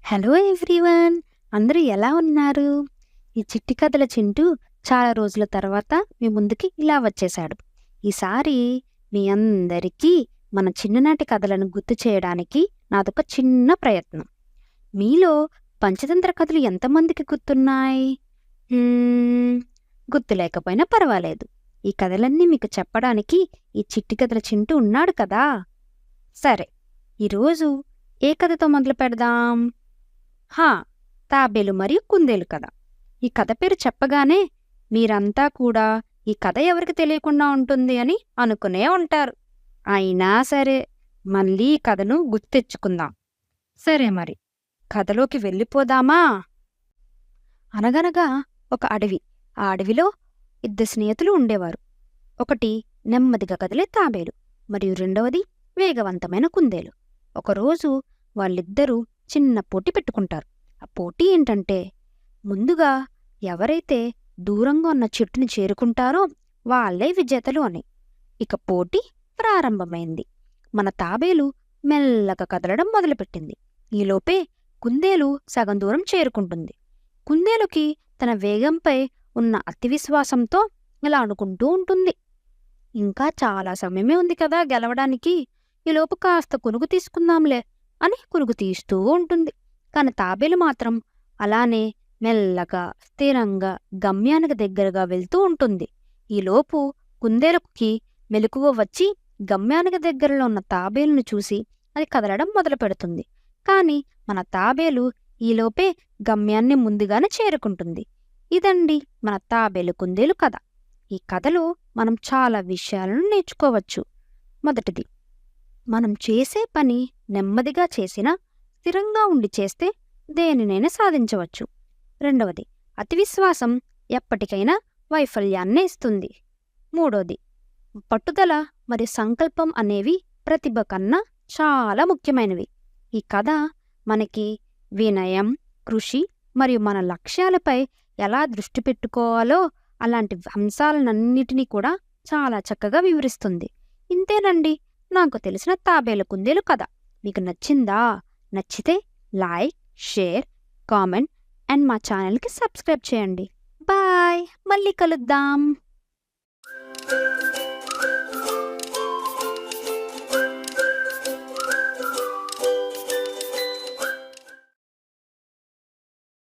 Hello everyone! అందరూ ఎలా ఉన్నారు? ఈ చిట్టి కథల చింటూ చాలా రోజుల తర్వాత మీ ముందుకి ఇలా వచ్చేశాడు. ఈసారి మీ అందరికీ మన చిన్ననాటి కథలను గుర్తు చేయడానికి నాదొక చిన్న ప్రయత్నం. మీలో పంచతంత్ర కథలు ఎంతమందికి గుర్తున్నాయి? హ్మ్, గుర్తు లేకపోయినా పర్వాలేదు. ఈ కథలన్నీ మీకు చెప్పడానికి ఈ చిట్టి కథల చింటూ ఉన్నాడు కదా! సరే, ఈరోజు ఏ కథతో మొదలు పెడదాం? హా! తాబేలు మరియు కుందేలు కథ. ఈ కథ పేరు చెప్పగానే మీరంతా కూడా ఈ కథ ఎవరికి తెలియకుండా ఉంటుంది అని అనుకునే ఉంటారు. అయినా సరే, మళ్ళీ ఈ కథను గుర్తెచ్చుకుందాం. సరే మరి, కథలోకి వెళ్ళిపోదామా? అనగనగా ఒక అడవి. ఆ అడవిలో ఇద్దరు స్నేహితులు ఉండేవారు. ఒకటి నెమ్మదిగా కదిలే తాబేలు మరియు రెండవది వేగవంతమైన కుందేలు. ఒకరోజు వాళ్ళిద్దరూ చిన్న పోటీ పెట్టుకుంటారు. ఆ పోటీ ఏంటంటే, ముందుగా ఎవరైతే దూరంగా ఉన్న చెట్టుని చేరుకుంటారో వాళ్ళే విజేతలు అని. ఇక పోటీ ప్రారంభమైంది. మన తాబేలు మెల్లగా కదలడం మొదలుపెట్టింది. ఈలోపే కుందేలు సగం దూరం చేరుకుంటుంది. కుందేలుకి తన వేగంపై ఉన్న అతి విశ్వాసంతో ఇలా అనుకుంటూ ఉంటుంది, ఇంకా చాలా సమయమే ఉంది కదా గెలవడానికి, ఈలోపు కాస్త కునుకు తీసుకుందాంలే అని కునుకు తీస్తూ ఉంటుంది. కాని తాబేలు మాత్రం అలానే మెల్లగా స్థిరంగా గమ్యానికి దగ్గరగా వెళ్తూ ఉంటుంది. ఈలోపు కుందేలుకి మెలకువ వచ్చి గమ్యానికి దగ్గరలో ఉన్న తాబేలును చూసి అది కదలడం మొదలు పెడుతుంది. కాని మన తాబేలు ఈలోపే గమ్యాన్ని ముందుగానే చేరుకుంటుంది. ఇదండి మన తాబేలు కుందేలు కథ. ఈ కథలో మనం చాలా విషయాలను నేర్చుకోవచ్చు. మొదటిది, మనం చేసే పని నెమ్మదిగా చేసినా స్థిరంగా ఉండి చేస్తే దేనినైనా సాధించవచ్చు. రెండవది, అతి విశ్వాసం ఎప్పటికైనా వైఫల్యాన్నే ఇస్తుంది. మూడోది, పట్టుదల మరియు సంకల్పం అనేవి ప్రతిభ కన్నా చాలా ముఖ్యమైనవి. ఈ కథ మనకి వినయం, కృషి మరియు మన లక్ష్యాలపై ఎలా దృష్టి పెట్టుకోవాలో అలాంటి అంశాలన్నిటినీ కూడా చాలా చక్కగా వివరిస్తుంది. ఇంతేనండి నాకు తెలిసిన తాబేలు కుందేలు కథ. మీకు నచ్చిందా? నచ్చితే లైక్, షేర్, కామెంట్ అండ్ మా ఛానల్కి సబ్స్క్రైబ్ చేయండి. బాయ్! మళ్ళీ కలుద్దాం.